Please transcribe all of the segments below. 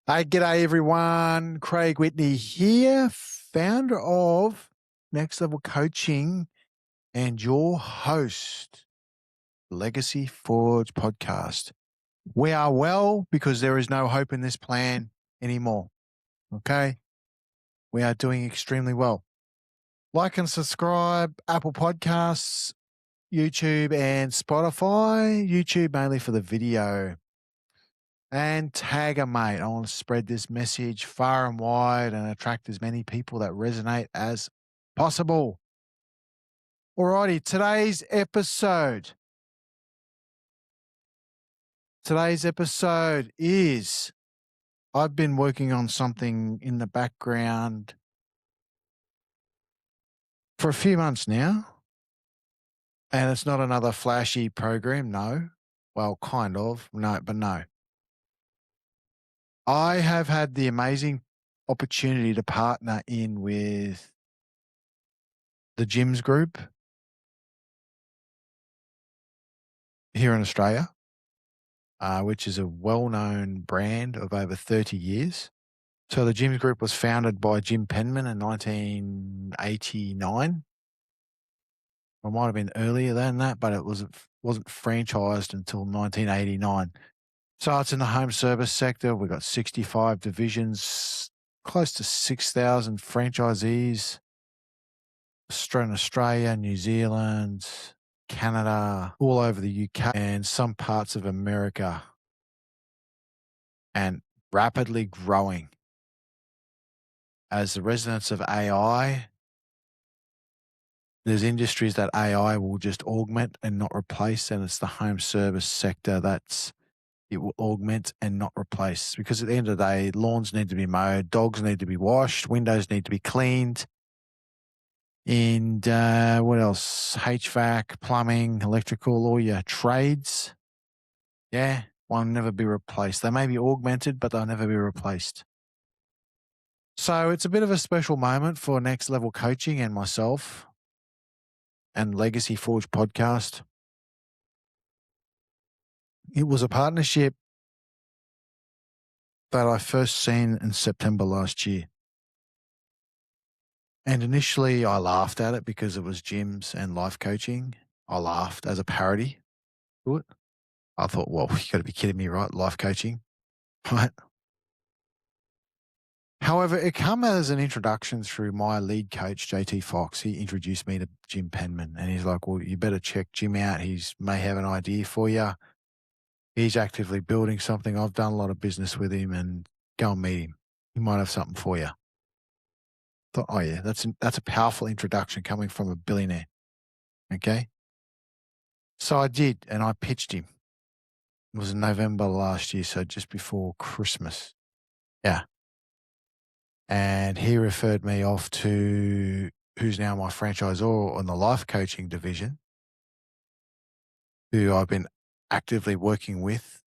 Hey, g'day everyone. Craig Whitney here, founder of Next Level Coaching and your host, Legacy Forge Podcast. We are well because there is no hope in this plan anymore. Okay? We are doing extremely well. Like and subscribe, Apple Podcasts, YouTube, and Spotify. YouTube mainly for the video. And tag a mate. I want to spread this message far and wide and attract as many people that resonate as possible. Alrighty, today's episode is I've been working on something in the background for a few months now. And it's not another flashy program, no. Well, kind of, no, but no. I have had the amazing opportunity to partner in with the Gyms Group here in Australia, which is a well-known brand of over 30 years. So the Gyms Group was founded by Jim Penman in 1989. It might have been earlier than that, but it wasn't franchised until 1989. So it's in the home service sector. We've got 65 divisions, close to 6,000 franchisees, Australia, New Zealand, Canada, all over the UK, and some parts of America, and rapidly growing. As the residents of AI, there's industries that AI will just augment and not replace, and it's the home service sector it will augment and not replace. Because at the end of the day, lawns need to be mowed, dogs need to be washed, windows need to be cleaned, and what else? HVAC, plumbing, electrical, all your trades. Yeah, will never be replaced. They may be augmented, but they'll never be replaced. So it's a bit of a special moment for Next Level Coaching and myself and Legacy Forge Podcast. It was a partnership that I first seen in September last year. And initially I laughed at it because it was gyms and life coaching. I laughed as a parody to it. I thought, well, you got to be kidding me, right? Life coaching, right? However, it came as an introduction through my lead coach, JT Fox. He introduced me to Jim Penman, and he's like, well, you better check Jim out. He may have an idea for you. He's actively building something. I've done a lot of business with him, and go and meet him. He might have something for you. Thought, oh yeah, that's a powerful introduction coming from a billionaire. Okay. So I did, and I pitched him. It was in November last year, so just before Christmas. Yeah. And he referred me off to who's now my franchisor on the life coaching division, who I've been actively working with.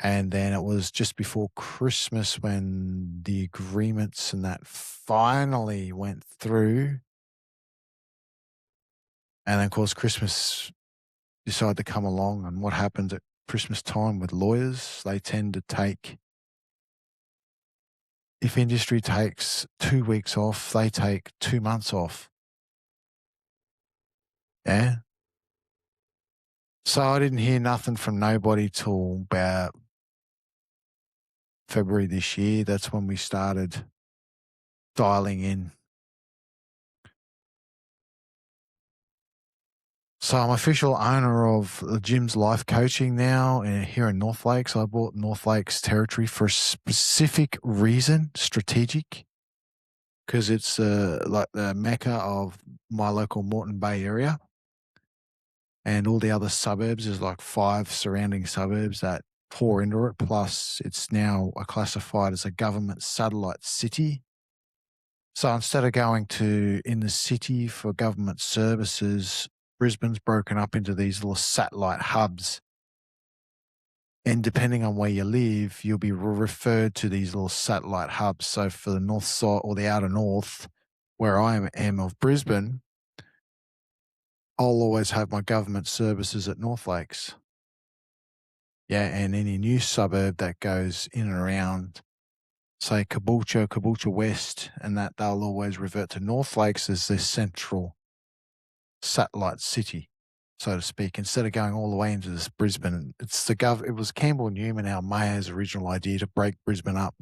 And then it was just before Christmas when the agreements and that finally went through. And then, of course, Christmas decided to come along. And what happens at Christmas time with lawyers, they tend to take, if industry takes 2 weeks off, they take 2 months off. Yeah. So I didn't hear nothing from nobody till about February this year. That's when we started dialing in. So I'm official owner of the Gym's Life Coaching now here in North Lakes. I bought North Lakes territory for a specific reason, strategic, because it's like the mecca of my local Moreton Bay area. And all the other suburbs, there's like 5 surrounding suburbs that pour into it. Plus, it's now classified as a government satellite city. So instead of going to in the city for government services, Brisbane's broken up into these little satellite hubs. And depending on where you live, you'll be referred to these little satellite hubs. So for the north side or the outer north, where I am of Brisbane, I'll always have my government services at North Lakes. Yeah, and any new suburb that goes in and around, say, Caboolture West, and that they'll always revert to North Lakes as their central satellite city, so to speak, instead of going all the way into this Brisbane. It was Campbell Newman, our mayor's original idea to break Brisbane up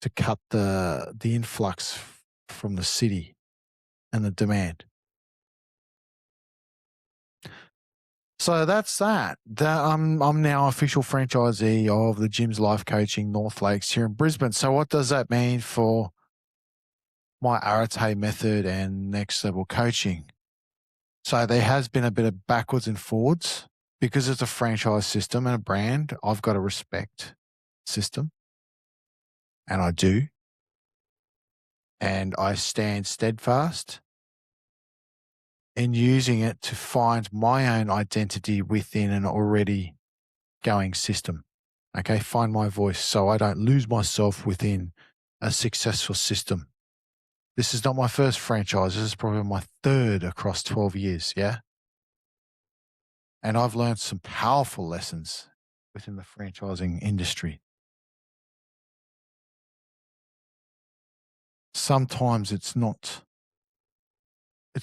to cut the influx from the city and the demand. So that's that. I'm now official franchisee of the Gym's Life Coaching North Lakes here in Brisbane. So what does that mean for my Arete method and next level coaching? So there has been a bit of backwards and forwards because it's a franchise system and a brand. I've got to respect system, and I do, and I stand steadfast in using it to find my own identity within an already going system. Okay, find my voice so I don't lose myself within a successful system. This is not my first franchise. This is probably my third across 12 years. Yeah. And I've learned some powerful lessons within the franchising industry. Sometimes it's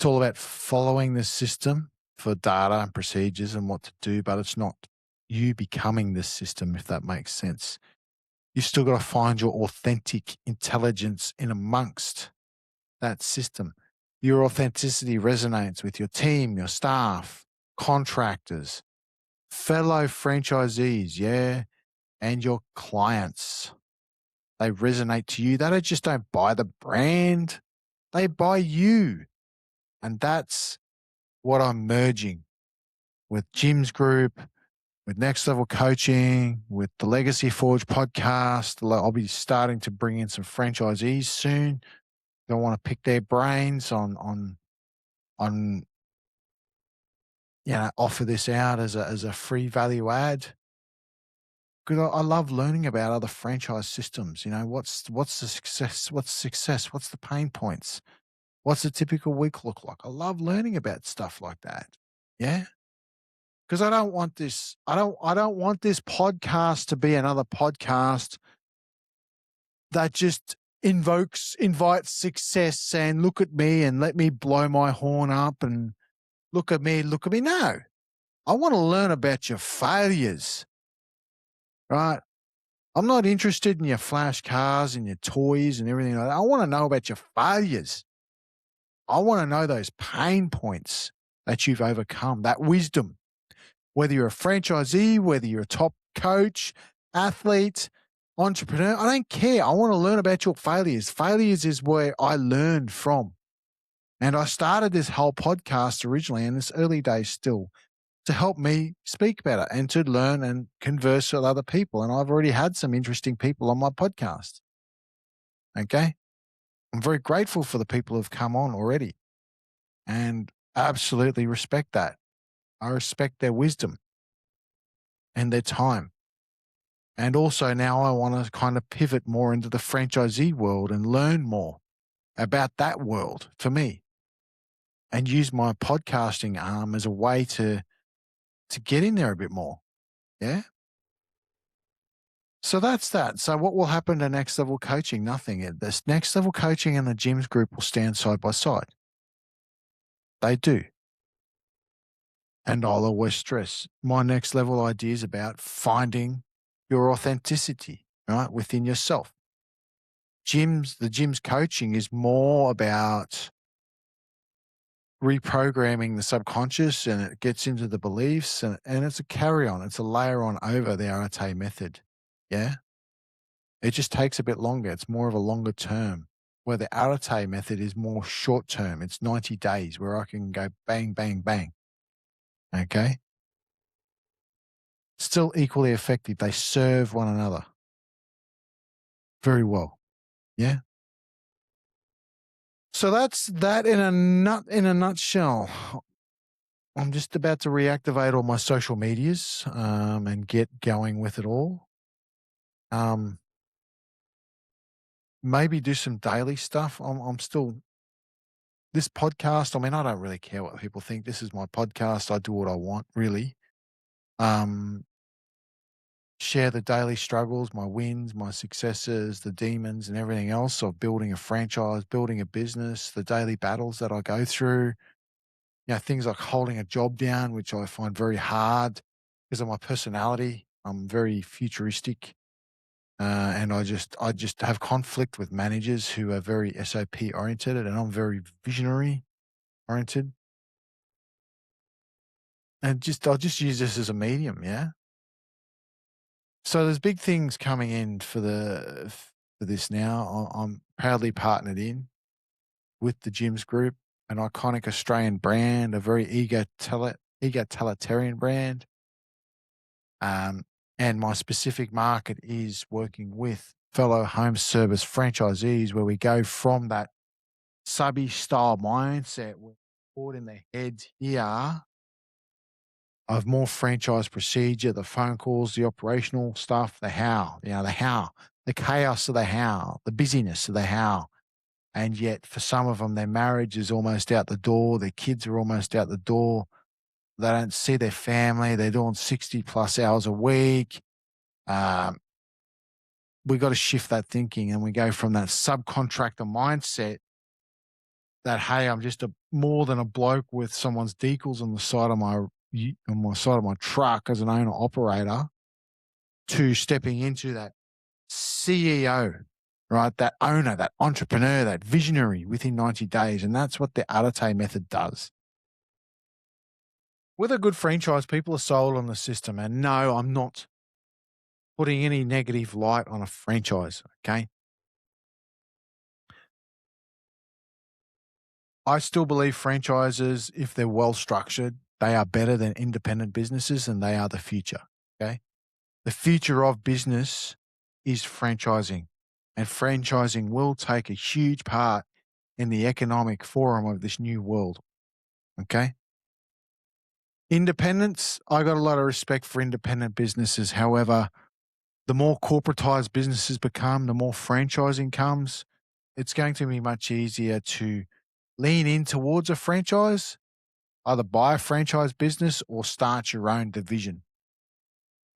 all about following the system for data and procedures and what to do, but it's not you becoming this system, if that makes sense. You've still got to find your authentic intelligence in amongst that system. Your authenticity resonates with your team, your staff, contractors, fellow franchisees, yeah, and your clients. They resonate to you. They just don't buy the brand, they buy you. And that's what I'm merging with Jim's group, with Next Level Coaching, with the Legacy Forge podcast. I'll be starting to bring in some franchisees soon. I want to pick their brains on offer this out as a free value add. Because I love learning about other franchise systems. What's the success? What's success? What's the pain points? What's a typical week look like? I love learning about stuff like that. Yeah. Because I don't want this. I don't want this podcast to be another podcast that just invites success and look at me and let me blow my horn up and look at me. No, I want to learn about your failures, right? I'm not interested in your flash cars and your toys and everything like that. I want to know about your failures. I want to know those pain points that you've overcome, that wisdom. Whether you're a franchisee, whether you're a top coach, athlete, entrepreneur, I don't care. I want to learn about your failures. Failures is where I learned from. And I started this whole podcast originally in this early days still to help me speak better and to learn and converse with other people. And I've already had some interesting people on my podcast. Okay. I'm very grateful for the people who've come on already and absolutely respect that. I respect their wisdom and their time. And also now I want to kind of pivot more into the franchisee world and learn more about that world for me and use my podcasting arm as a way to get in there a bit more. Yeah. So that's that. So what will happen to Next Level Coaching? Nothing. This Next Level Coaching and the Gyms group will stand side by side. They do. And I'll always stress my next level ideas about finding your authenticity, right, within yourself. The Gyms coaching is more about reprogramming the subconscious, and it gets into the beliefs, and it's a carry on. It's a layer on over the Arete method. Yeah. It just takes a bit longer. It's more of a longer term, where the Arete method is more short term. It's 90 days where I can go bang, bang, bang. Okay. Still equally effective. They serve one another very well. Yeah. So that's that in a nutshell. I'm just about to reactivate all my social medias and get going with it all. Maybe do some daily stuff. I'm still this podcast. I mean, I don't really care what people think. This is my podcast. I do what I want, really. share the daily struggles, my wins, my successes, the demons, and everything else of building a franchise, building a business, the daily battles that I go through. Things like holding a job down, which I find very hard because of my personality. I'm very futuristic, and I just have conflict with managers who are very SOP oriented, and I'm very visionary oriented. And I'll just use this as a medium, yeah. So there's big things coming in for this now. I'm proudly partnered in with the Gyms Group, an iconic Australian brand, a very egalitarian brand. Um, and my specific market is working with fellow home service franchisees, where we go from that subby style mindset, we're put in their heads here of more franchise procedure, the phone calls, the operational stuff, the chaos of the how, the busyness of the how. And yet, for some of them, their marriage is almost out the door, their kids are almost out the door. They don't see their family, they're doing 60 plus hours a week. Um, we got to shift that thinking, and we go from that subcontractor mindset that, hey, I'm just more than a bloke with someone's decals on the side of my truck as an owner operator, to stepping into that CEO, right? That owner, that entrepreneur, that visionary within 90 days. And that's what the Arete method does. With a good franchise, people are sold on the system. And no, I'm not putting any negative light on a franchise. Okay. I still believe franchises, if they're well structured, they are better than independent businesses, and they are the future. Okay. The future of business is franchising, and franchising will take a huge part in the economic forum of this new world. Okay. Independence, I got a lot of respect for independent businesses. However, the more corporatized businesses become, the more franchising comes. It's going to be much easier to lean in towards a franchise, either buy a franchise business or start your own division.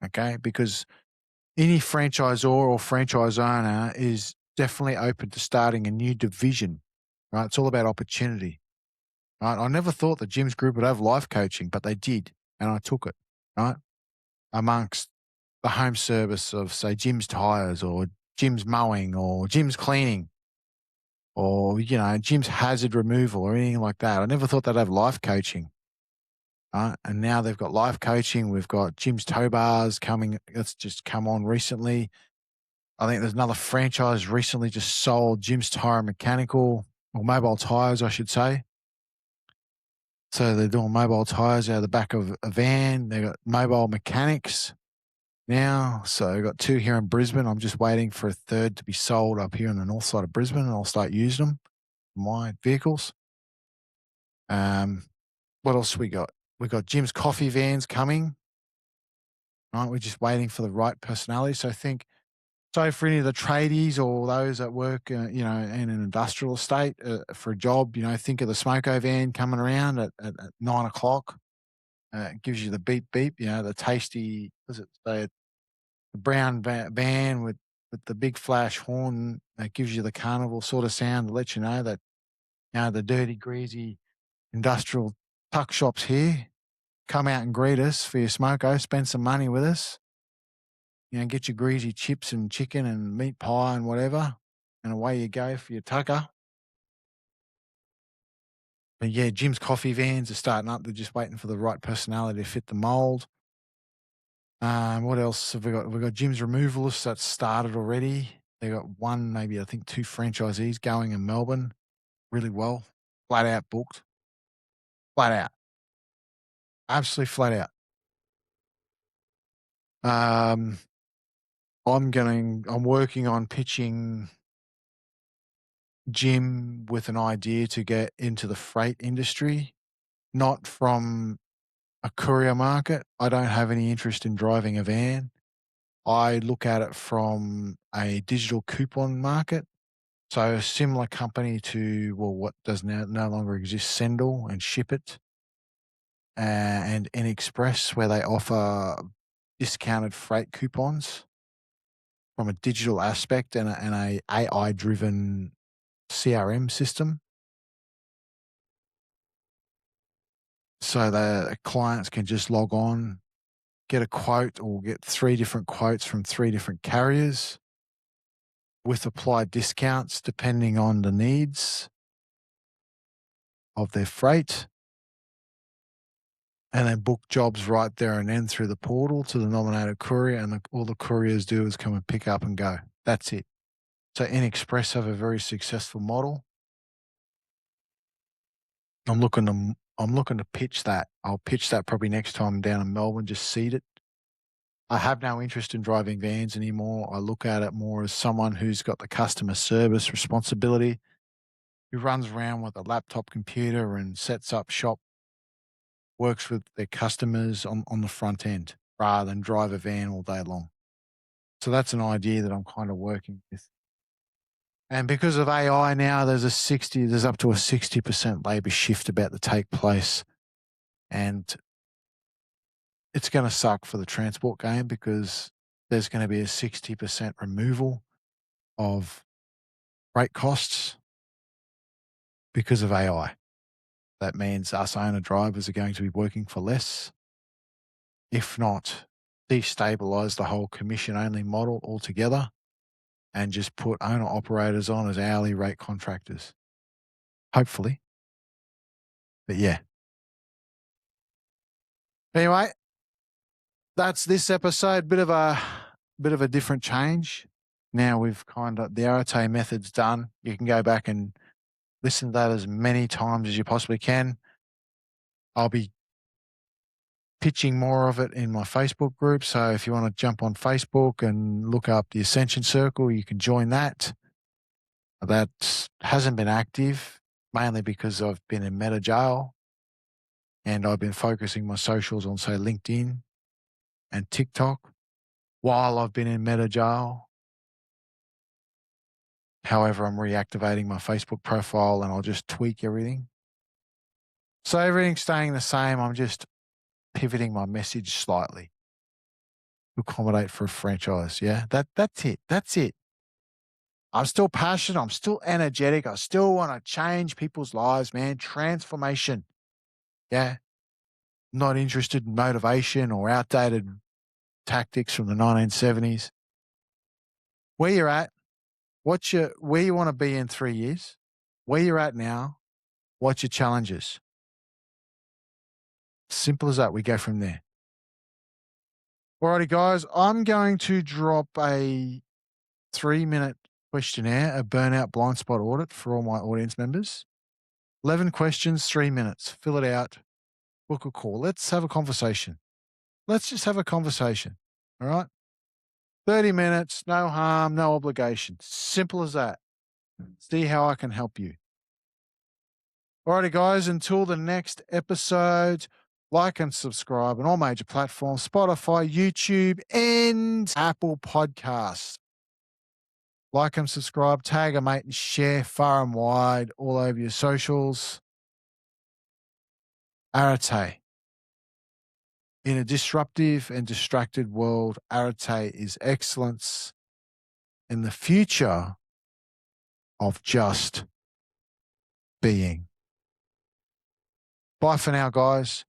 Okay. Because any franchisor or franchise owner is definitely open to starting a new division, right? It's all about opportunity, right? I never thought the Gyms Group would have life coaching, but they did, and I took it, right? Amongst the home service of, say, Jim's Tires or Jim's Mowing or Jim's Cleaning or, Jim's Hazard Removal or anything like that. I never thought they'd have life coaching. And now they've got life coaching. We've got Jim's Tow Bars coming. That's just come on recently. I think there's another franchise recently just sold Jim's Tire and Mechanical, or Mobile Tires, I should say. So they're doing mobile tires out of the back of a van. They've got mobile mechanics now. So I've got 2 here in Brisbane. I'm just waiting for a third to be sold up here on the north side of Brisbane, and I'll start using them for my vehicles. What else we got? We got Jim's coffee vans coming. Right, we're just waiting for the right personality. So I think, so for any of the tradies or those that work, in an industrial estate for a job, think of the smoko van coming around at 9 o'clock. It gives you the beep beep, the tasty, the brown van with the big flash horn that gives you the carnival sort of sound to let you know that, the dirty, greasy industrial tuck shops here. Come out and greet us for your smoko, spend some money with us. Get your greasy chips and chicken and meat pie and whatever, and away you go for your tucker. But yeah, Jim's coffee vans are starting up. They're just waiting for the right personality to fit the mold. What else have we got? We've got Jim's Removalists that's started already. They got one, maybe I think 2 franchisees going in Melbourne really well. Flat out booked. Flat out. Absolutely flat out. I'm working on pitching Jim with an idea to get into the freight industry, not from a courier market. I don't have any interest in driving a van. I look at it from a digital coupon market. So a similar company to, what does now no longer exist, Sendle and Ship It, and Express, where they offer, discounted freight coupons from a digital aspect and a AI-driven CRM system. So the clients can just log on, get a quote or get 3 different quotes from 3 different carriers with applied discounts depending on the needs of their freight, and then book jobs right there and then through the portal to the nominated courier, and all the couriers do is come and pick up and go. That's it. So Express have a very successful model. I'm looking to pitch that. I'll pitch that probably next time I'm down in Melbourne, just seed it. I have no interest in driving vans anymore. I look at it more as someone who's got the customer service responsibility, who runs around with a laptop computer and sets up shop, works with their customers on the front end rather than drive a van all day long. So that's an idea that I'm kind of working with. And because of AI now, there's up to a 60% labor shift about to take place. And it's going to suck for the transport game because there's going to be a 60% removal of freight costs because of AI. That means us owner drivers are going to be working for less, if not destabilize the whole commission-only model altogether and just put owner operators on as hourly rate contractors. Hopefully. But yeah. Anyway, that's this episode. Bit of a different change. Now we've kind of the Arete method's done. You can go back and listen to that as many times as you possibly can. I'll be pitching more of it in my Facebook group. So if you want to jump on Facebook and look up the Ascension Circle, you can join that. That hasn't been active, mainly because I've been in meta jail and I've been focusing my socials on, say, LinkedIn and TikTok while I've been in meta jail. However, I'm reactivating my Facebook profile and I'll just tweak everything. So everything's staying the same. I'm just pivoting my message slightly to accommodate for a franchise. Yeah, that's it. That's it. I'm still passionate. I'm still energetic. I still want to change people's lives, man. Transformation. Yeah. Not interested in motivation or outdated tactics from the 1970s. Where you're at, where you want to be in 3 years, where you're at now, what's your challenges? Simple as that. We go from there. Alrighty, guys, I'm going to drop a 3-minute questionnaire, a burnout blind spot audit for all my audience members. 11 questions, 3 minutes. Fill it out. Book a call. Let's have a conversation. Let's just have a conversation. All right? 30 minutes, no harm, no obligation. Simple as that. See how I can help you. Alrighty, guys, until the next episode, like and subscribe on all major platforms, Spotify, YouTube, and Apple Podcasts. Like and subscribe, tag a mate, and share far and wide all over your socials. Arete. In a disruptive and distracted world, Arete is excellence in the future of just being. Bye for now, guys.